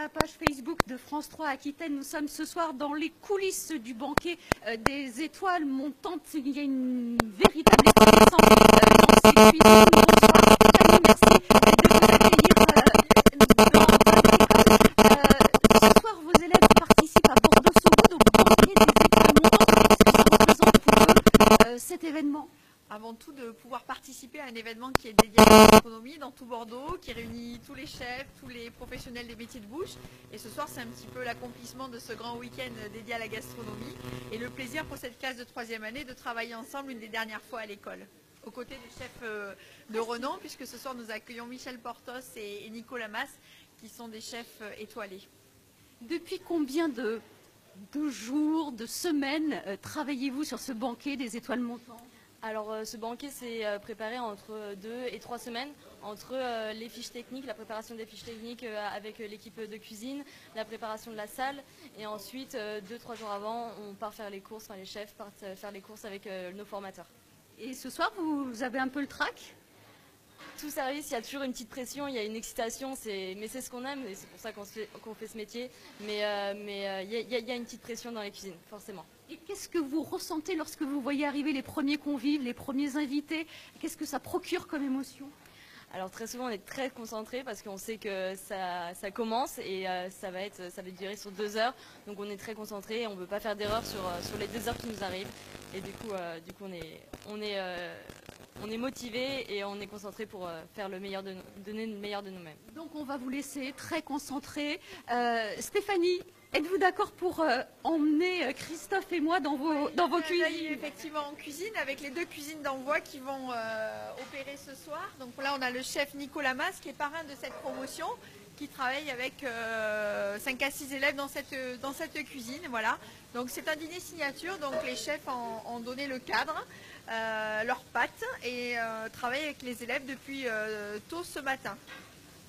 la page Facebook de France 3 Aquitaine. Nous sommes ce soir dans les coulisses du banquet des étoiles montantes. Il y a une véritable effervescence dans ces cuisines. Bonsoir Stéphanie, merci de vous accueillir dans votre école. Ce soir, vos élèves participent à Bordeaux-Sogoud au banquet des étoiles montantes. Qu'est-ce que ça représente pour eux cet événement? Avant tout, de pouvoir participer à un événement qui est dédié à la gastronomie dans tout Bordeaux, qui réunit tous les chefs, tous les professionnels des métiers de bouche. Et ce soir, c'est un petit peu l'accomplissement de ce grand week-end dédié à la gastronomie. Et le plaisir pour cette classe de 3e année de travailler ensemble une des dernières fois à l'école, aux côtés des chefs de renom, puisque ce soir, nous accueillons Michel Portos et Nicolas Mas, qui sont des chefs étoilés. Depuis combien de jours, de semaines travaillez-vous sur ce banquet des étoiles montantes? Alors ce banquet s'est préparé entre 2 et 3 semaines, entre les fiches techniques, la préparation des fiches techniques avec l'équipe de cuisine, la préparation de la salle, et ensuite 2-3 jours avant, on part faire les courses, enfin les chefs partent faire les courses avec nos formateurs. Et ce soir, vous avez un peu le trac? Tout service, il y a toujours une petite pression, il y a une excitation, mais c'est ce qu'on aime et c'est pour ça qu'on fait ce métier. Mais il y a une petite pression dans les cuisines, forcément. Et qu'est-ce que vous ressentez lorsque vous voyez arriver les premiers convives, les premiers invités? Qu'est-ce que ça procure comme émotion? Alors très souvent on est très concentré parce qu'on sait que ça commence et ça va durer sur 2 heures. Donc on est très concentré et on ne veut pas faire d'erreur sur les 2 heures qui nous arrivent. Et du coup on est motivé et on est concentré pour faire donner le meilleur de nous-mêmes. Donc on va vous laisser très concentré. Stéphanie, êtes-vous d'accord pour emmener Christophe et moi dans vos cuisines? Effectivement, en cuisine, avec les 2 cuisines d'envoi qui vont opérer ce soir. Donc là, on a le chef Nicolas Mas, qui est parrain de cette promotion, qui travaille avec 5 à 6 élèves dans cette cuisine. Voilà. Donc c'est un dîner signature, donc les chefs ont donné le cadre, leurs pâtes, et travaillent avec les élèves depuis tôt ce matin.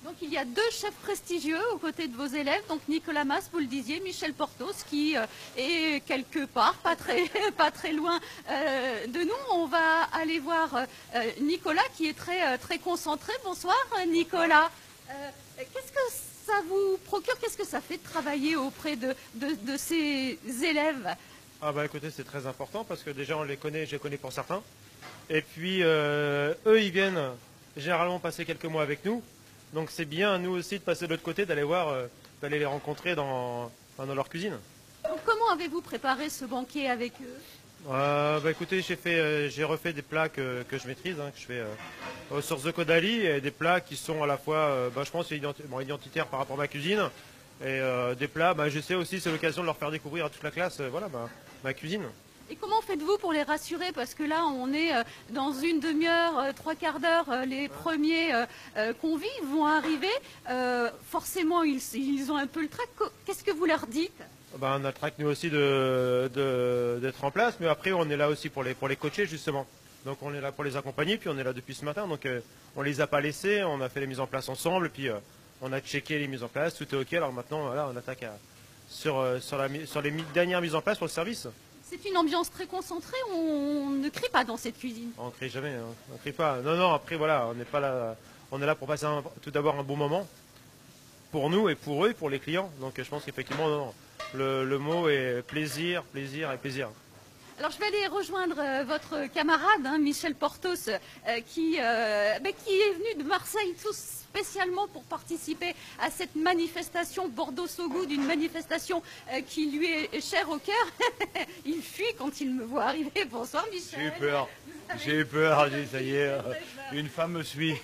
Donc il y a 2 chefs prestigieux aux côtés de vos élèves, donc Nicolas Mas, vous le disiez, Michel Portos, qui est quelque part, pas très loin de nous. On va aller voir Nicolas, qui est très concentré. Bonsoir Nicolas. Qu'est-ce que ça vous procure, qu'est-ce que ça fait de travailler auprès de ces élèves? Ah bah écoutez, c'est très important parce que déjà je les connais pour certains. Et puis eux, ils viennent généralement passer quelques mois avec nous. Donc c'est bien, nous aussi, de passer de l'autre côté, d'aller les rencontrer dans leur cuisine. Donc, comment avez-vous préparé ce banquet avec eux? Bah écoutez, j'ai refait des plats que je maîtrise, que je fais sur The Kodali, et des plats qui sont à la fois, je pense, identitaires par rapport à ma cuisine, et des plats, je sais aussi, c'est l'occasion de leur faire découvrir à toute la classe, ma cuisine. Et comment faites-vous pour les rassurer? Parce que là, on est dans une demi-heure, 3/4 d'heure, les premiers convives vont arriver. Forcément, ils ont un peu le trac. Qu'est-ce que vous leur dites? On a le trac, nous aussi, d'être en place, mais après, on est là aussi pour les coacher, justement. Donc, on est là pour les accompagner, puis on est là depuis ce matin. Donc, on les a pas laissés, on a fait les mises en place ensemble, puis on a checké les mises en place, tout est OK. Alors maintenant, voilà, on attaque sur les dernières mises en place pour le service. C'est une ambiance très concentrée, on ne crie pas dans cette cuisine. On ne crie jamais, on ne crie pas. Non, après voilà, on n'est pas là. On est là pour passer tout d'abord un bon moment pour nous et pour eux et pour les clients. Donc je pense qu'effectivement, le mot est plaisir, plaisir et plaisir. Alors je vais aller rejoindre votre camarade, Michel Portos, qui est venu de Marseille tout spécialement pour participer à cette manifestation Bordeaux-Sogoud, une manifestation qui lui est chère au cœur. Il fuit quand il me voit arriver. Bonsoir Michel. J'ai eu peur, ça y est, une femme me suit.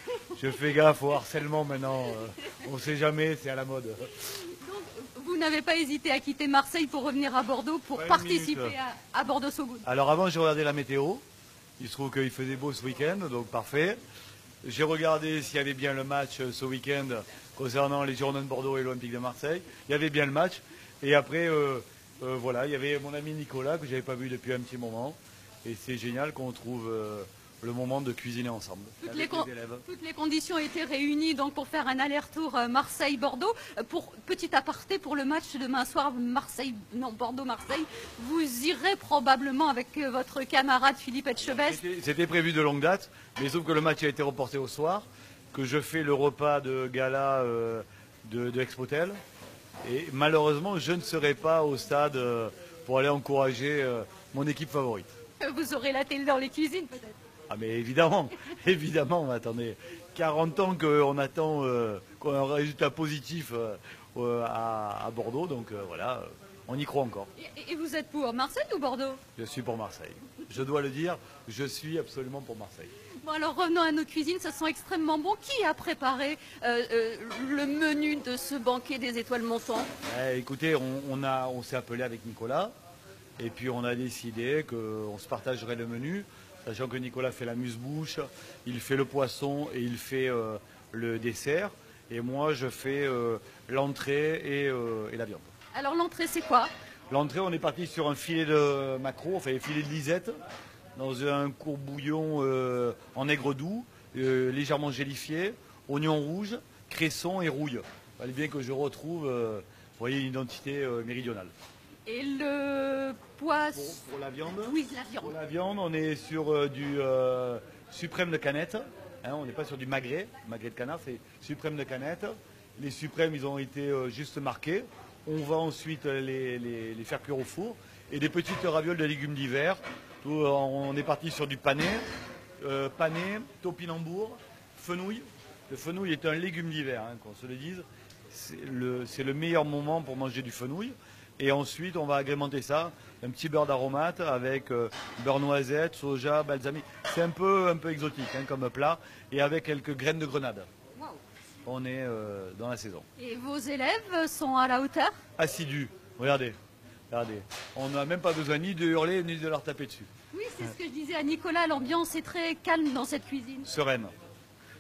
Je fais gaffe au harcèlement maintenant, on ne sait jamais, c'est à la mode. Donc vous n'avez pas hésité à quitter Marseille pour revenir à Bordeaux pour participer à Bordeaux-Sogoud. Alors avant, j'ai regardé la météo. Il se trouve qu'il faisait beau ce week-end, donc parfait. J'ai regardé s'il y avait bien le match ce week-end concernant les Girondins de Bordeaux et l'Olympique de Marseille. Il y avait bien le match. Et après, voilà, il y avait mon ami Nicolas que je n'avais pas vu depuis un petit moment. Et c'est génial qu'on trouve le moment de cuisiner ensemble. Toutes les conditions étaient réunies donc pour faire un aller-retour Marseille-Bordeaux. Pour petit aparté, pour le match demain soir Bordeaux-Marseille, vous irez probablement avec votre camarade Philippe Etchebest. C'était prévu de longue date, mais sauf que le match a été reporté au soir, que je fais le repas de gala de Expotel. Et malheureusement, je ne serai pas au stade pour aller encourager mon équipe favorite. Vous aurez la télé dans les cuisines peut-être. Ah mais évidemment, évidemment, attendez, 40 ans qu'on attend qu'on ait un résultat positif à Bordeaux, donc voilà, on y croit encore. Et vous êtes pour Marseille ou Bordeaux? Je suis pour Marseille. Je dois le dire, je suis absolument pour Marseille. Bon alors revenons à nos cuisines, ça sent extrêmement bon. Qui a préparé le menu de ce banquet des étoiles montantes? Écoutez, on s'est appelé avec Nicolas, et puis on a décidé qu'on se partagerait le menu, sachant que Nicolas fait la muse-bouche, il fait le poisson et il fait le dessert, et moi je fais l'entrée et la viande. Alors l'entrée c'est quoi? L'entrée, on est parti sur un filet de maquereau, enfin un filet de lisette, dans un court bouillon en aigre doux, légèrement gélifié, oignon rouge, cresson et rouille. Il fallait bien que je retrouve vous voyez, une identité méridionale. Et le poisson? Pour la viande, Oui, la viande. pour la viande, on est sur du suprême de canette. Hein, on n'est pas sur du magret. Magret de canard, c'est suprême de canette. Les suprêmes, ils ont été juste marqués. On va ensuite les faire cuire au four. Et des petites ravioles de légumes d'hiver. On est parti sur du pané, topinambour, fenouil. Le fenouil est un légume d'hiver, hein, qu'on se le dise. C'est le meilleur moment pour manger du fenouil. Et ensuite, on va agrémenter ça, un petit beurre d'aromate avec beurre noisette, soja, balsamique. C'est un peu exotique hein, comme plat. Et avec quelques graines de grenade. Wow. On est dans la saison. Et vos élèves sont à la hauteur? Assidus. Regardez. On n'a même pas besoin ni de hurler ni de leur taper dessus. Oui, c'est ce que je disais à Nicolas, l'ambiance est très calme dans cette cuisine. Sereine.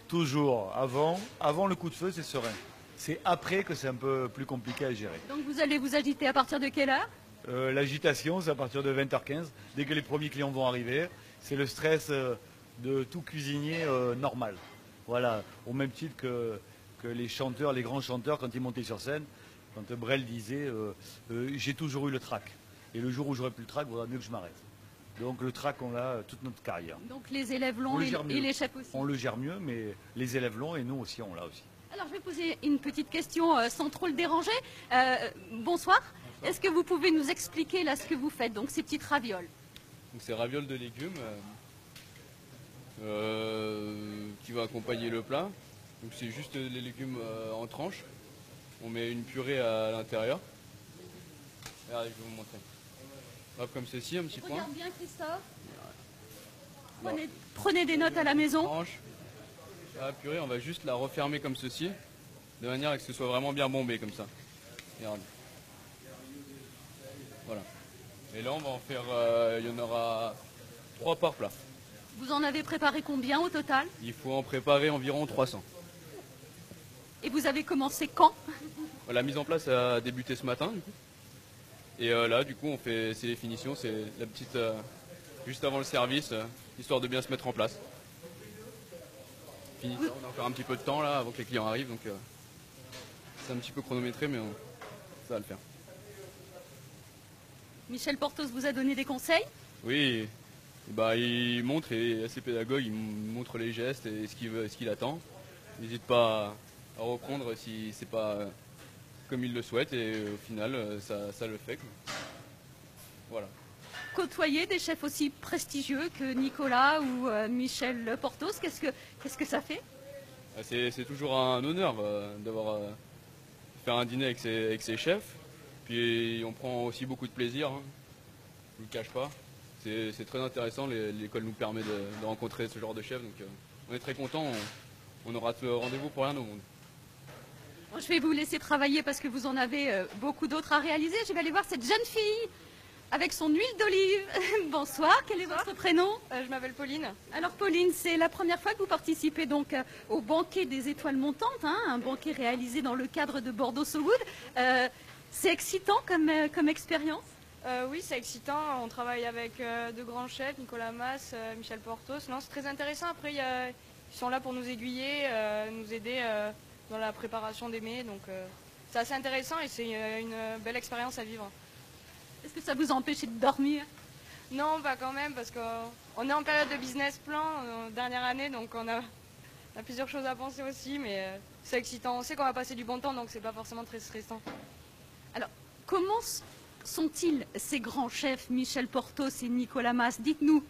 Toujours. Avant le coup de feu, c'est serein. C'est après que c'est un peu plus compliqué à gérer. Donc vous allez vous agiter à partir de quelle heure? L'agitation, c'est à partir de 20h15, dès que les premiers clients vont arriver. C'est le stress de tout cuisinier normal. Voilà, au même titre que les chanteurs, les grands chanteurs, quand ils montaient sur scène, quand Brel disait j'ai toujours eu le trac. Et le jour où j'aurai plus le trac, il vaudra mieux que je m'arrête. Donc le trac, on l'a toute notre carrière. Donc les élèves l'ont et les chefs aussi. On le gère mieux, mais les élèves l'ont et nous aussi, on l'a aussi. Alors je vais poser une petite question sans trop le déranger. Bonsoir. Est-ce que vous pouvez nous expliquer là ce que vous faites, donc ces petites ravioles? Donc c'est ravioles de légumes qui va accompagner le plat. Donc c'est juste les légumes en tranches. On met une purée à l'intérieur. Regardez, je vais vous montrer. Hop, comme ceci, un petit point. Regarde bien Christophe. Prenez des notes à la maison. Tranche. La purée, on va juste la refermer comme ceci, de manière à ce que ce soit vraiment bien bombé comme ça. Regardez. Voilà. Et là, on va en faire, il y en aura 3 par plat. Vous en avez préparé combien au total? Il faut en préparer environ 300. Et vous avez commencé quand? La mise en place a débuté ce matin, du coup. Et là, du coup, c'est les finitions, c'est la petite, juste avant le service, histoire de bien se mettre en place. Fini ça, on a encore un petit peu de temps là, avant que les clients arrivent, donc c'est un petit peu chronométré, mais ça va le faire. Michel Portos vous a donné des conseils? Oui, bah, il montre, il est assez pédagogue, il montre les gestes et ce qu'il attend. Il n'hésite pas à reprendre si c'est pas comme il le souhaite, et au final, ça le fait. Voilà. Côtoyer des chefs aussi prestigieux que Nicolas ou Michel Portos, qu'est-ce que ça fait? C'est toujours un honneur d'avoir faire un dîner avec ses chefs. Puis on prend aussi beaucoup de plaisir, hein. Je ne le cache pas. C'est très intéressant, l'école nous permet de rencontrer ce genre de chefs, donc on est très contents, on aura rendez-vous pour rien au monde. Bon, je vais vous laisser travailler parce que vous en avez beaucoup d'autres à réaliser. Je vais aller voir cette jeune fille avec son huile d'olive. Bonsoir, quel est votre prénom? Je m'appelle Pauline. Alors Pauline, c'est la première fois que vous participez donc au banquet des étoiles montantes, hein, un banquet réalisé dans le cadre de Bordeaux So Good. C'est excitant comme expérience? Oui, c'est excitant. On travaille avec de grands chefs, Nicolas Mas, Michel Portos. Non, c'est très intéressant. Après, ils sont là pour nous aiguiller, nous aider dans la préparation des mets. Donc, c'est assez intéressant et c'est une belle expérience à vivre. Est-ce que ça vous a empêché de dormir? Non, pas quand même, parce qu'on est en période de business plan, dernière année, donc on a plusieurs choses à penser aussi, mais c'est excitant. On sait qu'on va passer du bon temps, donc c'est pas forcément très stressant. comment sont-ils ces grands chefs, Michel Portos et Nicolas Mas? Dites-nous.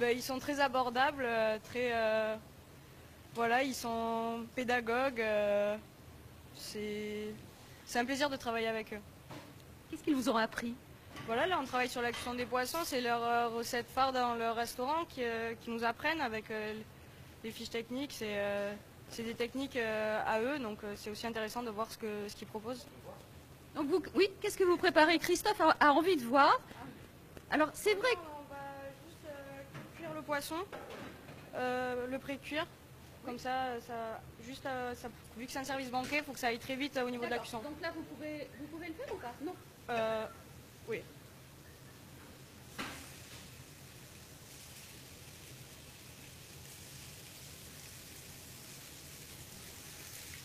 Ils sont très abordables, voilà, ils sont pédagogues. C'est un plaisir de travailler avec eux. Qu'est-ce qu'ils vous ont appris? Voilà, là on travaille sur la cuisson des poissons, c'est leur recette phare dans leur restaurant qui nous apprennent avec les fiches techniques. C'est des techniques à eux, donc c'est aussi intéressant de voir ce qu'ils proposent. Donc oui, qu'est-ce que vous préparez? Christophe a envie de voir. Alors c'est vrai que On va juste cuire le poisson, le pré-cuire. Comme ça, vu que c'est un service banquet, il faut que ça aille très vite au niveau de la cuisson. Donc là, vous pouvez le faire ou pas? Non. Oui.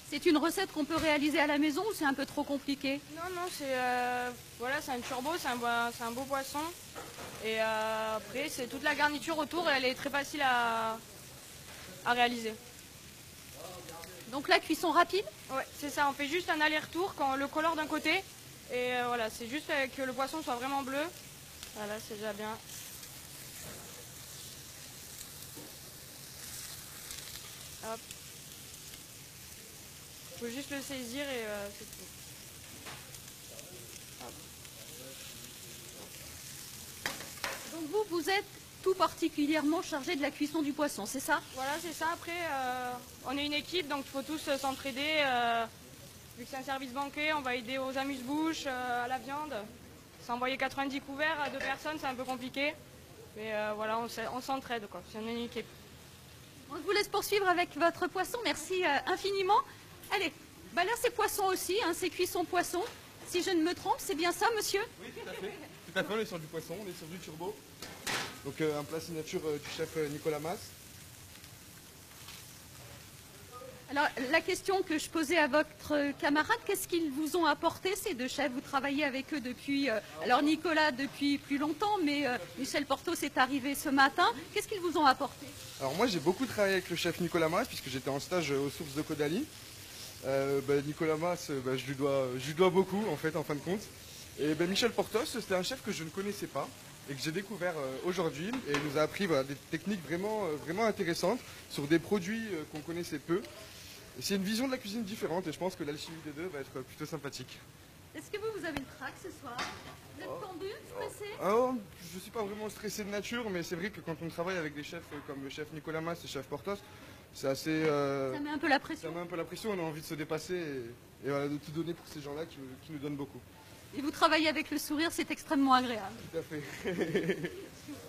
C'est une recette qu'on peut réaliser à la maison ou c'est un peu trop compliqué? Non, voilà, c'est un turbo, c'est un beau poisson. Et après, c'est toute la garniture autour et elle est très facile à réaliser. Donc la cuisson rapide? Ouais, c'est ça, on fait juste un aller-retour quand le colore d'un côté. Et voilà, c'est juste que le poisson soit vraiment bleu. Voilà, c'est déjà bien. Hop. Il faut juste le saisir et c'est tout. Hop. Donc vous êtes tout particulièrement chargé de la cuisson du poisson, c'est ça? Voilà, c'est ça. Après, on est une équipe, donc il faut tous s'entraider. Vu que c'est un service banquet, on va aider aux amuse-bouches, à la viande. S'envoyer 90 couverts à 2 personnes, c'est un peu compliqué. Mais voilà, on s'entraide, quoi. C'est une équipe. On vous laisse poursuivre avec votre poisson, merci infiniment. Allez, là c'est poisson aussi, hein, c'est cuisson poisson. Si je ne me trompe, c'est bien ça, monsieur? Oui, tout à fait. Tout à fait, on est sur du poisson, on est sur du turbo. Donc un plat signature du chef Nicolas Mas. Alors la question que je posais à votre camarade, qu'est-ce qu'ils vous ont apporté ces deux chefs? Vous travaillez avec eux depuis, alors Nicolas depuis plus longtemps, mais Michel Portos est arrivé ce matin. Qu'est-ce qu'ils vous ont apporté? Alors moi j'ai beaucoup travaillé avec le chef Nicolas Mas puisque j'étais en stage aux sources de Caudalie. Nicolas Mas, je lui dois beaucoup en fait en fin de compte. Et Michel Portos, c'était un chef que je ne connaissais pas et que j'ai découvert aujourd'hui et il nous a appris des techniques vraiment intéressantes sur des produits qu'on connaissait peu. C'est une vision de la cuisine différente et je pense que l'alchimie des deux va être plutôt sympathique. Est-ce que vous avez une trac ce soir? Vous êtes tendu, stressé? Je ne suis pas vraiment stressé de nature, mais c'est vrai que quand on travaille avec des chefs comme le chef Nicolas Mas et le chef Portos, c'est assez... Ça met un peu la pression. Ça met un peu la pression, on a envie de se dépasser et voilà, de tout donner pour ces gens-là qui nous donnent beaucoup. Et vous travaillez avec le sourire, c'est extrêmement agréable. Tout à fait.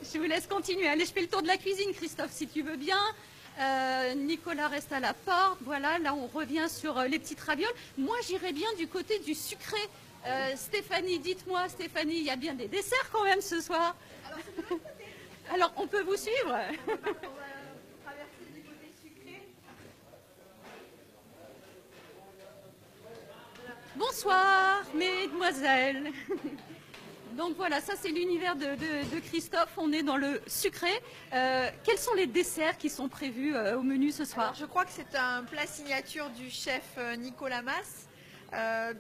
Je vous laisse continuer. Allez, je fais le tour de la cuisine, Christophe, si tu veux bien. Nicolas reste à la porte. Voilà, là on revient sur les petites ravioles. Moi j'irais bien du côté du sucré. Stéphanie, dites-moi, Stéphanie, il y a bien des desserts quand même ce soir. Alors on peut vous suivre? On va traverser du côté sucré. Bonsoir, mesdemoiselles. Donc voilà, ça c'est l'univers de Christophe, on est dans le sucré. Quels sont les desserts qui sont prévus au menu ce soir? Alors, je crois que c'est un plat signature du chef Nicolas Mas,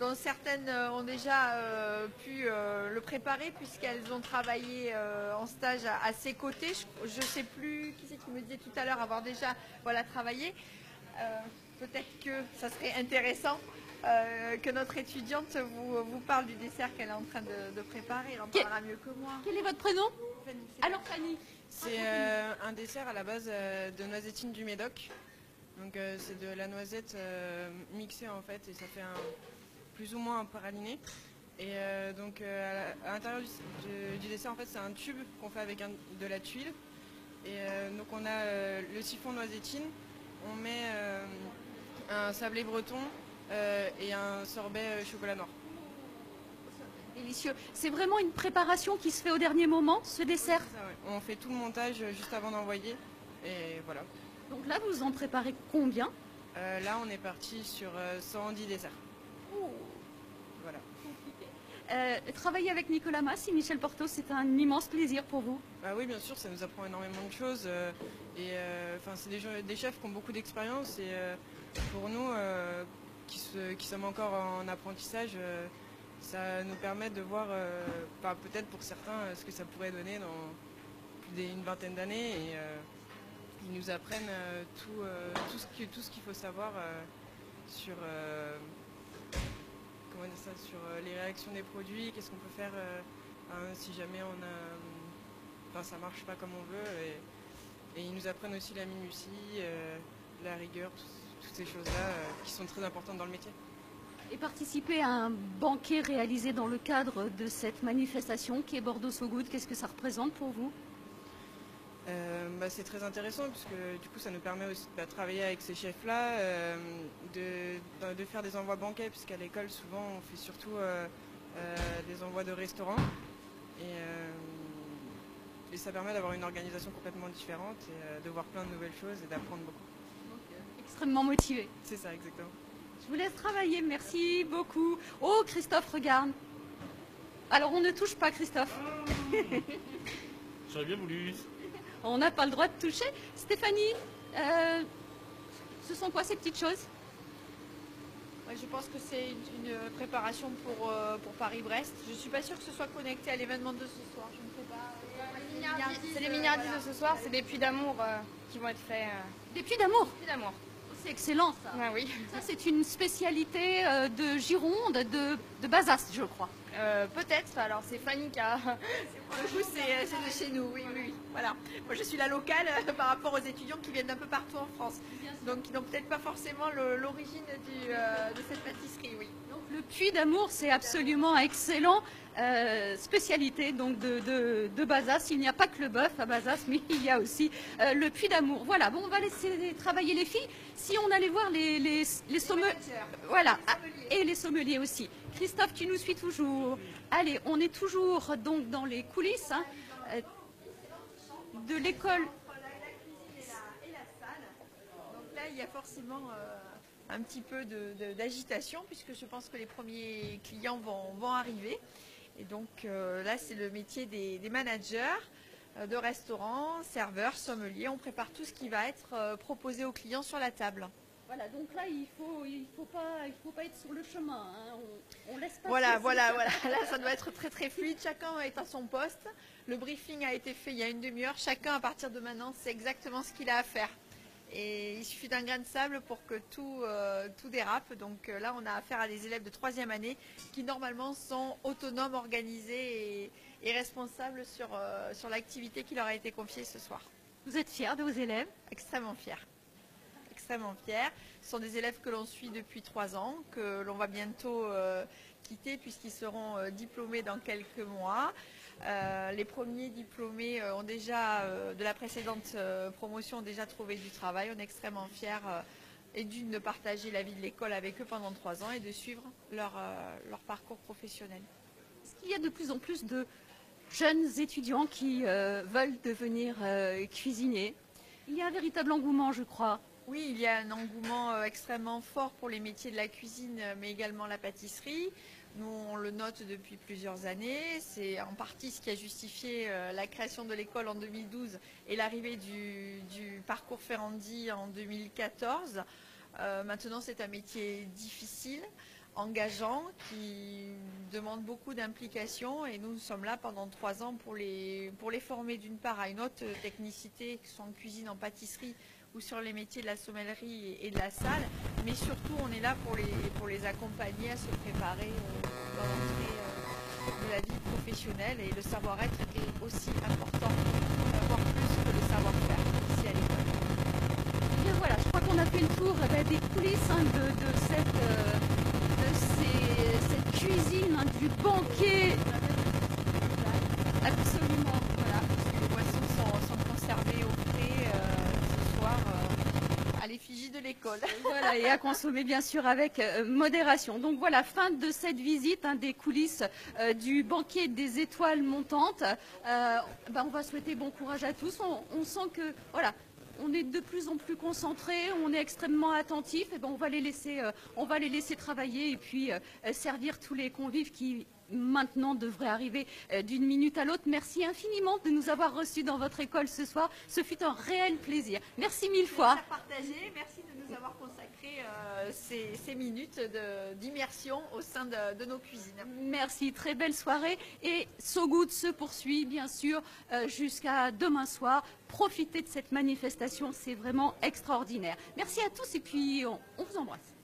dont certaines ont déjà pu le préparer puisqu'elles ont travaillé en stage à ses côtés. Je ne sais plus qui c'est qui me disait tout à l'heure avoir déjà travaillé. Peut-être que ça serait intéressant que notre étudiante vous parle du dessert qu'elle est en train de préparer. Elle en parlera mieux que moi. Quel est votre prénom? Alors Fanny. C'est un dessert à la base de noisettine du Médoc. Donc c'est de la noisette mixée en fait et ça fait plus ou moins un praliné. Et donc à l'intérieur du dessert en fait c'est un tube qu'on fait avec de la tuile. Et donc on a le siphon noisettine, on met un sablé breton et un sorbet chocolat noir. Délicieux. C'est vraiment une préparation qui se fait au dernier moment, ce dessert? Ça, ouais. On fait tout le montage juste avant d'envoyer et voilà. Donc là, vous en préparez combien? Là, on est parti sur 110 desserts. Oh. Voilà. Travailler avec Nicolas Mas et Michel Portos, c'est un immense plaisir pour vous? Bah oui, bien sûr, ça nous apprend énormément de choses. C'est des chefs qui ont beaucoup d'expérience et pour nous, qui sommes encore en apprentissage, ça nous permet de voir, peut-être pour certains, ce que ça pourrait donner dans plus d'une vingtaine d'années. Et ils nous apprennent tout ce qu'il faut savoir sur, comment dire ça, sur les réactions des produits, qu'est-ce qu'on peut faire si jamais ça marche pas comme on veut. Et ils nous apprennent aussi la minutie, la rigueur, toutes ces choses-là qui sont très importantes dans le métier. Et participer à un banquet réalisé dans le cadre de cette manifestation qui est Bordeaux So Good, qu'est-ce que ça représente pour vous? C'est très intéressant puisque du coup ça nous permet aussi de travailler avec ces chefs-là, de faire des envois banquets, puisqu'à l'école souvent on fait surtout des envois de restaurants. Et ça permet d'avoir une organisation complètement différente et de voir plein de nouvelles choses et d'apprendre beaucoup. Extrêmement motivé. C'est ça, exactement. Je vous laisse travailler, merci beaucoup. Oh, Christophe, regarde. Alors, on ne touche pas, Christophe. J'aurais bien voulu. On n'a pas le droit de toucher. Stéphanie, ce sont quoi ces petites choses? Je pense que c'est une préparation pour Paris-Brest. Je ne suis pas sûre que ce soit connecté à l'événement de ce soir. Je ne sais pas. C'est les mignardises de ce soir, c'est des puits d'amour qui vont être faits. Des puits d'amour? Puits d'amour. C'est excellent, ça. Ah oui. Ça, c'est une spécialité de Gironde, de Bazas, je crois. Peut-être, alors c'est Fanny qui a... Pour le coup, c'est de chez nous, oui. Voilà. Moi, je suis la locale par rapport aux étudiants qui viennent d'un peu partout en France. Donc, qui n'ont peut-être pas forcément l'origine de cette pâtisserie, oui. Donc, le puits d'amour, c'est absolument excellent. Spécialité donc de Bazas. Il n'y a pas que le bœuf à Bazas, mais il y a aussi le puits d'amour. Voilà, bon, on va laisser travailler les filles. Si on allait voir les sommeliers, voilà, et les sommeliers aussi. Christophe, tu nous suis toujours. Allez, on est toujours donc dans les coulisses de l'école. Et la salle. Donc là, il y a forcément un petit peu d'agitation, puisque je pense que les premiers clients vont arriver. Et donc là, c'est le métier des managers de restaurants, serveurs, sommeliers. On prépare tout ce qui va être proposé aux clients sur la table. Voilà, donc là, il faut pas être sur le chemin. Hein. On laisse pas. Voilà. Là, ça doit être très très fluide. Chacun est à son poste. Le briefing a été fait il y a une demi-heure. Chacun, à partir de maintenant, sait exactement ce qu'il a à faire. Et il suffit d'un grain de sable pour que tout dérape. Donc là, on a affaire à des élèves de 3e année qui, normalement, sont autonomes, organisés et responsables sur l'activité qui leur a été confiée ce soir. Vous êtes fiers de vos élèves? Extrêmement fiers. Extrêmement fiers. Ce sont des élèves que l'on suit depuis 3 ans, que l'on va bientôt quitter puisqu'ils seront diplômés dans quelques mois. Les premiers diplômés ont déjà, de la précédente promotion, ont déjà trouvé du travail. On est extrêmement fiers et de partager la vie de l'école avec eux pendant 3 ans et de suivre leur parcours professionnel. Est-ce qu'il y a de plus en plus de jeunes étudiants qui veulent devenir cuisiniers? Il y a un véritable engouement, je crois. Oui, il y a un engouement extrêmement fort pour les métiers de la cuisine, mais également la pâtisserie. Nous, on le note depuis plusieurs années. C'est en partie ce qui a justifié la création de l'école en 2012 et l'arrivée du parcours Ferrandi en 2014. Maintenant, c'est un métier difficile, engageant, qui demande beaucoup d'implication. Et nous sommes là pendant 3 ans pour les former d'une part à une haute technicité, que ce soit en cuisine, en pâtisserie, ou sur les métiers de la sommellerie et de la salle, mais surtout on est là pour les accompagner à se préparer dans l'entrée de la vie professionnelle, et le savoir-être est aussi important, voire plus que le savoir-faire ici à l'école. Et bien voilà, je crois qu'on a fait le tour des coulisses de cette cuisine, du banquet. Absolument, voilà. Les boissons sont conservées au frais à l'effigie de l'école. Voilà, et à consommer bien sûr avec modération. Donc voilà, fin de cette visite des coulisses du banquet des étoiles montantes. On va souhaiter bon courage à tous. On sent que voilà, on est de plus en plus concentrés, on est extrêmement attentifs. Et on va les laisser travailler et puis servir tous les convives qui maintenant devraient arriver d'une minute à l'autre. Merci infiniment de nous avoir reçus dans votre école ce soir. Ce fut un réel plaisir. Merci 1000 fois. Merci à partager, merci de nous avoir consacré ces minutes d'immersion au sein de nos cuisines. Merci, très belle soirée. Et So Good se poursuit, bien sûr, jusqu'à demain soir. Profitez de cette manifestation, c'est vraiment extraordinaire. Merci à tous et puis on vous embrasse.